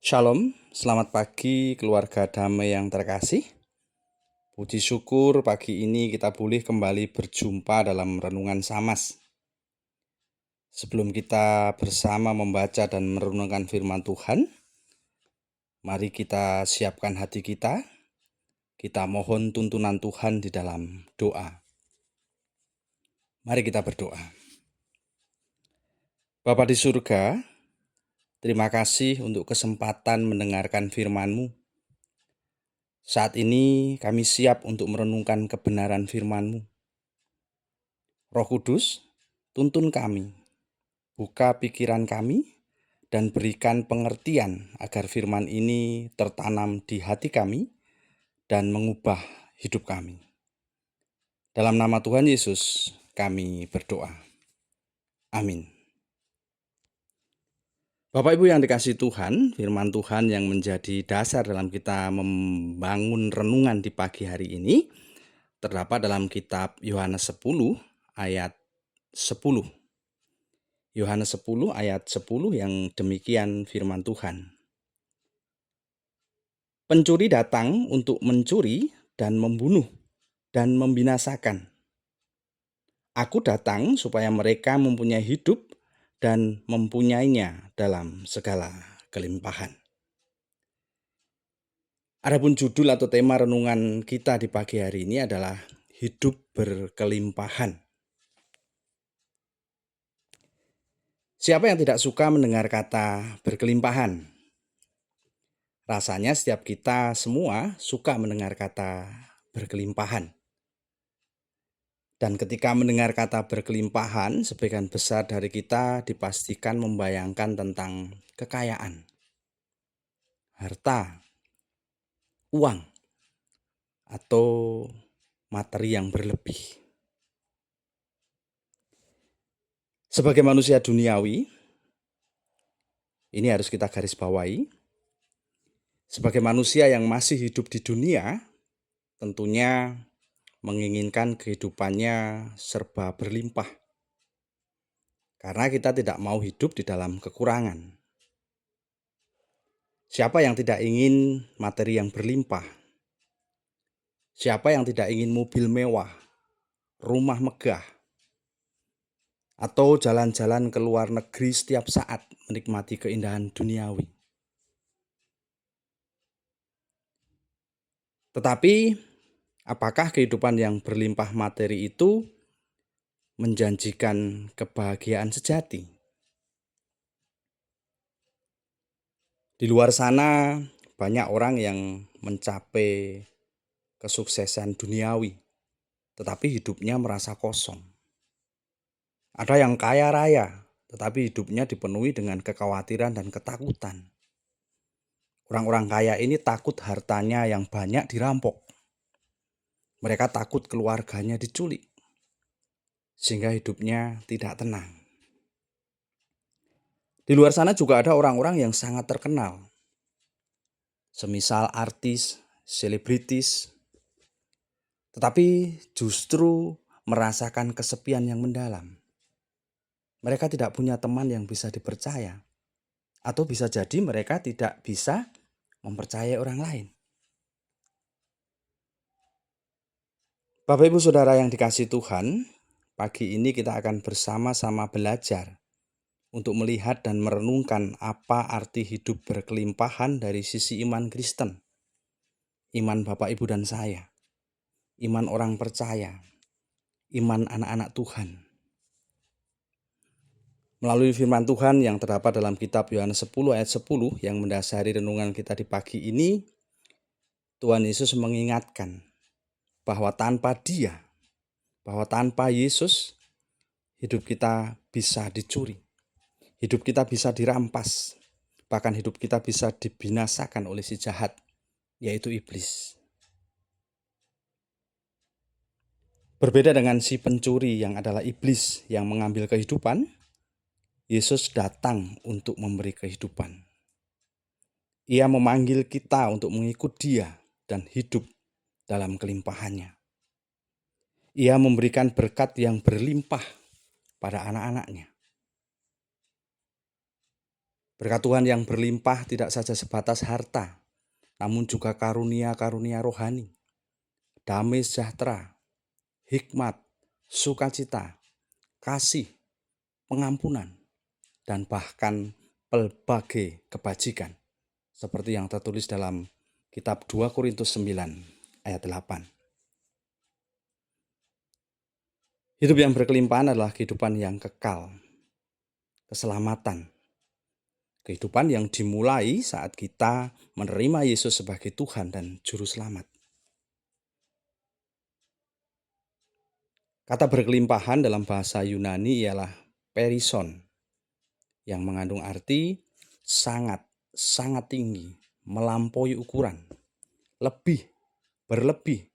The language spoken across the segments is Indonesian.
Shalom, selamat pagi keluarga damai yang terkasih. Puji syukur pagi ini kita boleh kembali berjumpa dalam Renungan Samas. Sebelum kita bersama membaca dan merenungkan firman Tuhan, mari kita siapkan hati kita. Kita mohon tuntunan Tuhan di dalam doa. Mari kita berdoa. Bapa di surga, terima kasih untuk kesempatan mendengarkan firman-Mu. Saat ini kami siap untuk merenungkan kebenaran firman-Mu. Roh Kudus, tuntun kami, buka pikiran kami, dan berikan pengertian agar firman ini tertanam di hati kami dan mengubah hidup kami. Dalam nama Tuhan Yesus kami berdoa. Amin. Bapak Ibu yang dikasihi Tuhan, firman Tuhan yang menjadi dasar dalam kita membangun renungan di pagi hari ini terdapat dalam kitab Yohanes 10 ayat 10. Yohanes 10 ayat 10 yang demikian firman Tuhan. Pencuri datang untuk mencuri dan membunuh dan membinasakan. Aku datang supaya mereka mempunyai hidup dan mempunyainya dalam segala kelimpahan. Adapun judul atau tema renungan kita di pagi hari ini adalah hidup berkelimpahan. Siapa yang tidak suka mendengar kata berkelimpahan? Rasanya setiap kita semua suka mendengar kata berkelimpahan. Dan ketika mendengar kata berkelimpahan, sebagian besar dari kita dipastikan membayangkan tentang kekayaan, harta, uang, atau materi yang berlebih. Sebagai manusia duniawi, ini harus kita garis bawahi. Sebagai manusia yang masih hidup di dunia, tentunya menginginkan kehidupannya serba berlimpah. Karena kita tidak mau hidup di dalam kekurangan. Siapa yang tidak ingin materi yang berlimpah? Siapa yang tidak ingin mobil mewah, rumah megah, atau jalan-jalan ke luar negeri setiap saat menikmati keindahan duniawi? Tetapi, apakah kehidupan yang berlimpah materi itu menjanjikan kebahagiaan sejati? Di luar sana banyak orang yang mencapai kesuksesan duniawi, tetapi hidupnya merasa kosong. Ada yang kaya raya, tetapi hidupnya dipenuhi dengan kekhawatiran dan ketakutan. Orang-orang kaya ini takut hartanya yang banyak dirampok. Mereka takut keluarganya diculik, sehingga hidupnya tidak tenang. Di luar sana juga ada orang-orang yang sangat terkenal, semisal artis, selebritis, tetapi justru merasakan kesepian yang mendalam. Mereka tidak punya teman yang bisa dipercaya, atau bisa jadi mereka tidak bisa mempercayai orang lain. Bapak Ibu Saudara yang dikasihi Tuhan, pagi ini kita akan bersama-sama belajar untuk melihat dan merenungkan apa arti hidup berkelimpahan dari sisi iman Kristen, iman Bapak Ibu dan saya, iman orang percaya, iman anak-anak Tuhan. Melalui firman Tuhan yang terdapat dalam kitab Yohanes 10 ayat 10 yang mendasari renungan kita di pagi ini, Tuhan Yesus mengingatkan bahwa tanpa Dia, bahwa tanpa Yesus, hidup kita bisa dicuri. Hidup kita bisa dirampas, bahkan hidup kita bisa dibinasakan oleh si jahat, yaitu iblis. Berbeda dengan si pencuri yang adalah iblis yang mengambil kehidupan, Yesus datang untuk memberi kehidupan. Ia memanggil kita untuk mengikut Dia dan hidup dalam kelimpahannya. Ia memberikan berkat yang berlimpah pada anak-anaknya. Berkat Tuhan yang berlimpah tidak saja sebatas harta, namun juga karunia-karunia rohani, damai sejahtera, hikmat, sukacita, kasih, pengampunan, dan bahkan pelbagai kebajikan, seperti yang tertulis dalam kitab 2 Korintus 9 ayat 8. Hidup yang berkelimpahan adalah kehidupan yang kekal, keselamatan, kehidupan yang dimulai saat kita menerima Yesus sebagai Tuhan dan Juru Selamat. Kata berkelimpahan dalam bahasa Yunani ialah perison, yang mengandung arti sangat, sangat tinggi, melampaui ukuran, lebih, berlebih,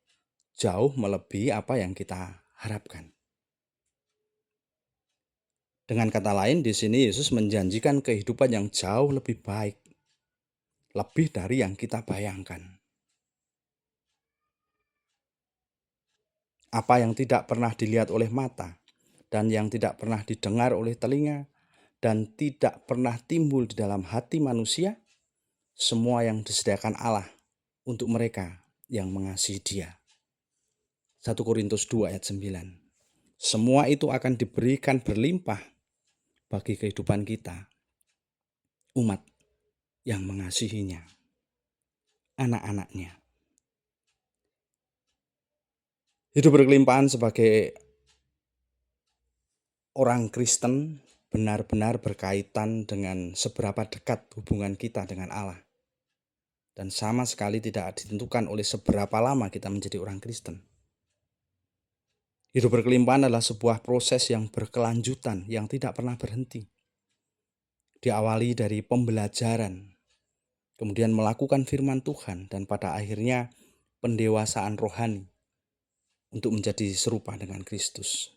jauh melebihi apa yang kita harapkan. Dengan kata lain, di sini Yesus menjanjikan kehidupan yang jauh lebih baik, lebih dari yang kita bayangkan. Apa yang tidak pernah dilihat oleh mata, dan yang tidak pernah didengar oleh telinga, dan tidak pernah timbul di dalam hati manusia, semua yang disediakan Allah untuk mereka yang mengasihi Dia. 1 Korintus 2 ayat 9. Semua itu akan diberikan berlimpah bagi kehidupan kita, umat yang mengasihinya, anak-anaknya. Hidup berkelimpahan sebagai orang Kristen benar-benar berkaitan dengan seberapa dekat hubungan kita dengan Allah. Dan sama sekali tidak ditentukan oleh seberapa lama kita menjadi orang Kristen. Hidup berkelimpahan adalah sebuah proses yang berkelanjutan, yang tidak pernah berhenti. Diawali dari pembelajaran, kemudian melakukan firman Tuhan, dan pada akhirnya pendewasaan rohani untuk menjadi serupa dengan Kristus.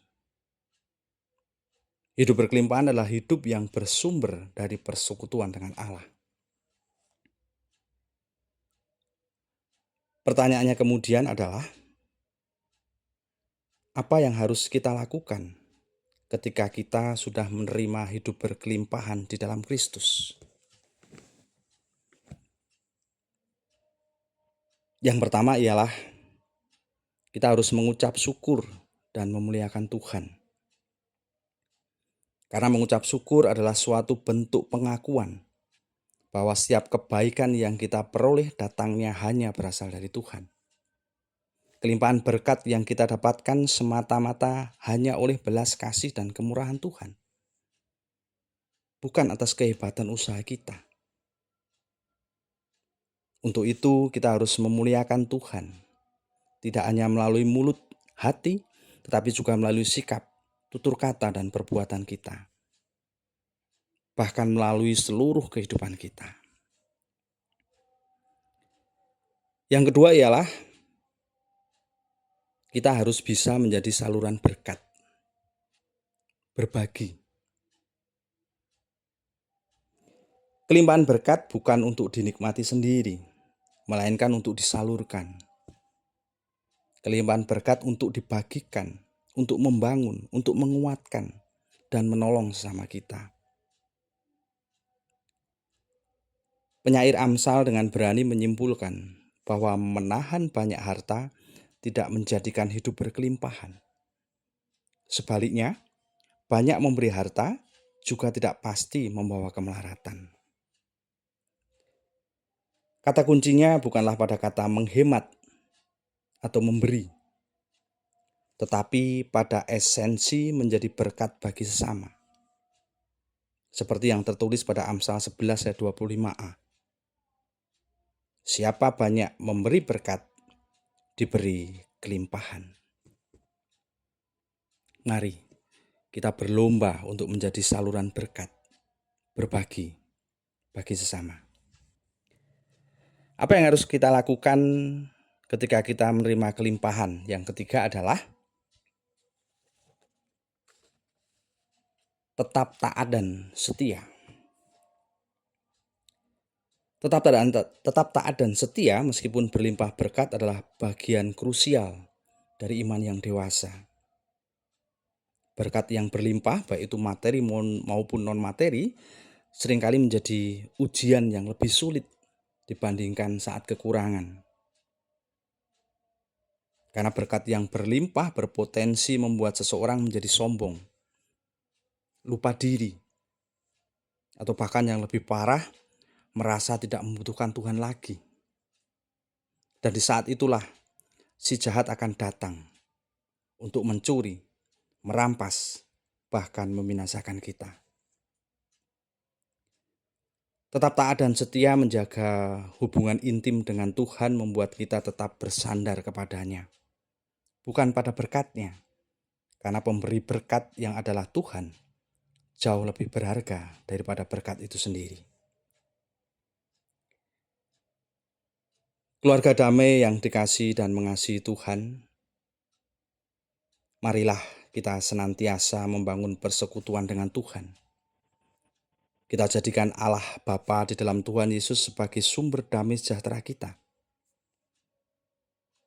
Hidup berkelimpahan adalah hidup yang bersumber dari persekutuan dengan Allah. Pertanyaannya kemudian adalah, apa yang harus kita lakukan ketika kita sudah menerima hidup berkelimpahan di dalam Kristus? Yang pertama ialah kita harus mengucap syukur dan memuliakan Tuhan. Karena mengucap syukur adalah suatu bentuk pengakuan bahwa setiap kebaikan yang kita peroleh datangnya hanya berasal dari Tuhan. Kelimpahan berkat yang kita dapatkan semata-mata hanya oleh belas kasih dan kemurahan Tuhan, bukan atas kehebatan usaha kita. Untuk itu kita harus memuliakan Tuhan, tidak hanya melalui mulut, hati, tetapi juga melalui sikap, tutur kata, dan perbuatan kita. Bahkan melalui seluruh kehidupan kita. Yang kedua ialah kita harus bisa menjadi saluran berkat, berbagi. Kelimpahan berkat bukan untuk dinikmati sendiri, melainkan untuk disalurkan. Kelimpahan berkat untuk dibagikan, untuk membangun, untuk menguatkan, dan menolong sesama kita. Penyair Amsal dengan berani menyimpulkan bahwa menahan banyak harta tidak menjadikan hidup berkelimpahan. Sebaliknya, banyak memberi harta juga tidak pasti membawa kemelaratan. Kata kuncinya bukanlah pada kata menghemat atau memberi, tetapi pada esensi menjadi berkat bagi sesama. Seperti yang tertulis pada Amsal 11 ayat 25a. Siapa banyak memberi berkat, diberi kelimpahan. Mari kita berlomba untuk menjadi saluran berkat, berbagi bagi sesama. Apa yang harus kita lakukan ketika kita menerima kelimpahan? Yang ketiga adalah tetap taat dan setia. Tetap taat dan setia meskipun berlimpah berkat adalah bagian krusial dari iman yang dewasa. Berkat yang berlimpah, baik itu materi maupun non-materi, seringkali menjadi ujian yang lebih sulit dibandingkan saat kekurangan. Karena berkat yang berlimpah berpotensi membuat seseorang menjadi sombong, lupa diri, atau bahkan yang lebih parah, merasa tidak membutuhkan Tuhan lagi. Dan di saat itulah si jahat akan datang untuk mencuri, merampas, bahkan membinasakan kita. Tetap taat dan setia menjaga hubungan intim dengan Tuhan membuat kita tetap bersandar kepadanya. Bukan pada berkat-Nya, karena pemberi berkat yang adalah Tuhan jauh lebih berharga daripada berkat itu sendiri. Keluarga damai yang dikasihi dan mengasihi Tuhan, marilah kita senantiasa membangun persekutuan dengan Tuhan. Kita jadikan Allah Bapa di dalam Tuhan Yesus sebagai sumber damai sejahtera kita.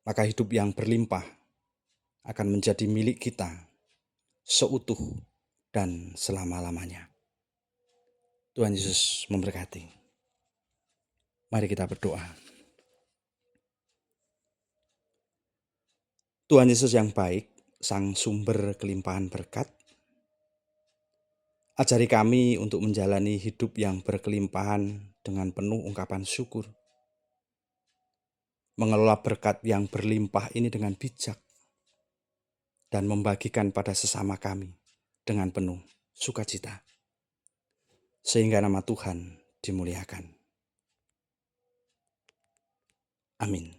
Maka hidup yang berlimpah akan menjadi milik kita seutuh dan selama-lamanya. Tuhan Yesus memberkati. Mari kita berdoa. Tuhan Yesus yang baik, Sang sumber kelimpahan berkat, ajari kami untuk menjalani hidup yang berkelimpahan dengan penuh ungkapan syukur. Mengelola berkat yang berlimpah ini dengan bijak dan membagikan pada sesama kami dengan penuh sukacita. Sehingga nama Tuhan dimuliakan. Amin.